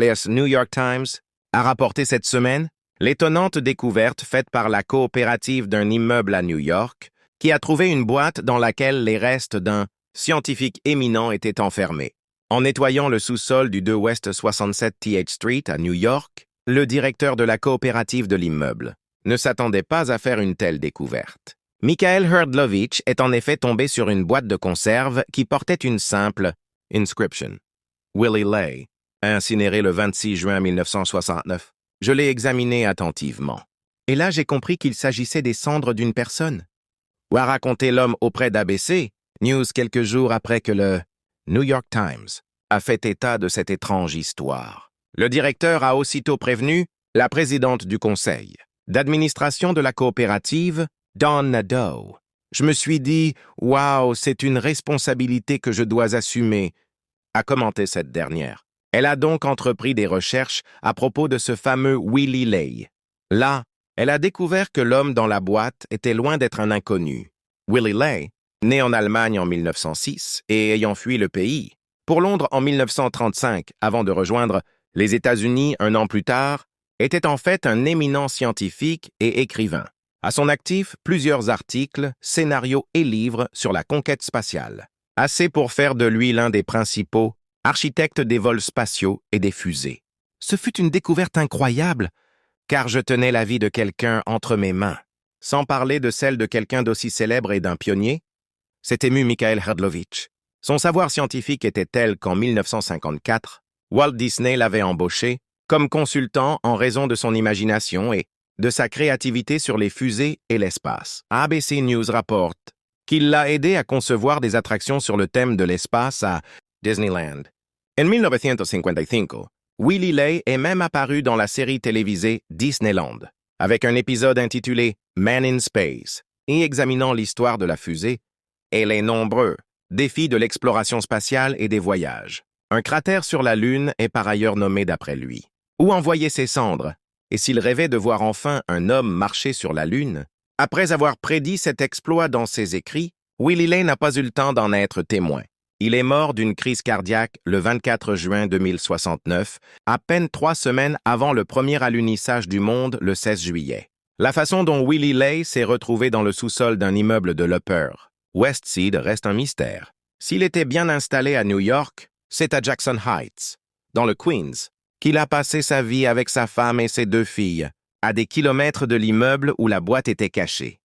Les New York Times a rapporté cette semaine l'étonnante découverte faite par la coopérative d'un immeuble à New York qui a trouvé une boîte dans laquelle les restes d'un scientifique éminent étaient enfermés. En nettoyant le sous-sol du 2 West 67 Th Street à New York, le directeur de la coopérative de l'immeuble ne s'attendait pas à faire une telle découverte. Michael Herdlovich est en effet tombé sur une boîte de conserve qui portait une simple inscription. Willie Ley, incinéré le 26 juin 1969. Je l'ai examiné attentivement. Et là, j'ai compris qu'il s'agissait des cendres d'une personne. Ou a raconté l'homme auprès d'ABC News quelques jours après que le New York Times a fait état de cette étrange histoire. Le directeur a aussitôt prévenu la présidente du conseil d'administration de la coopérative, Dawn Nadeau. Je me suis dit « Waouh, c'est une responsabilité que je dois assumer », a commenté cette dernière. Elle a donc entrepris des recherches à propos de ce fameux Willie Ley. Là, elle a découvert que l'homme dans la boîte était loin d'être un inconnu. Willie Ley, né en Allemagne en 1906 et ayant fui le pays, pour Londres en 1935 avant de rejoindre les États-Unis un an plus tard, était en fait un éminent scientifique et écrivain. À son actif, plusieurs articles, scénarios et livres sur la conquête spatiale. Assez pour faire de lui l'un des principaux architectes des vols spatiaux et des fusées. Ce fut une découverte incroyable, car je tenais la vie de quelqu'un entre mes mains. Sans parler de celle de quelqu'un d'aussi célèbre et d'un pionnier, c'est ému Michael Herdlovich. Son savoir scientifique était tel qu'en 1954, Walt Disney l'avait embauché comme consultant en raison de son imagination et de sa créativité sur les fusées et l'espace. ABC News rapporte qu'il l'a aidé à concevoir des attractions sur le thème de l'espace à Disneyland. En 1955, Willie Ley est même apparu dans la série télévisée Disneyland, avec un épisode intitulé Man in Space, et examinant l'histoire de la fusée et les nombreux défis de l'exploration spatiale et des voyages. Un cratère sur la Lune est par ailleurs nommé d'après lui. Où envoyer ses cendres? Et s'il rêvait de voir enfin un homme marcher sur la Lune? Après avoir prédit cet exploit dans ses écrits, Willie Ley n'a pas eu le temps d'en être témoin. Il est mort d'une crise cardiaque le 24 juin 2069, à peine 3 semaines avant le premier alunissage du monde le 16 juillet. La façon dont Willie Ley s'est retrouvé dans le sous-sol d'un immeuble de l'Upper West Side reste un mystère. S'il était bien installé à New York, c'est à Jackson Heights, dans le Queens, qu'il a passé sa vie avec sa femme et ses 2 filles, à des kilomètres de l'immeuble où la boîte était cachée.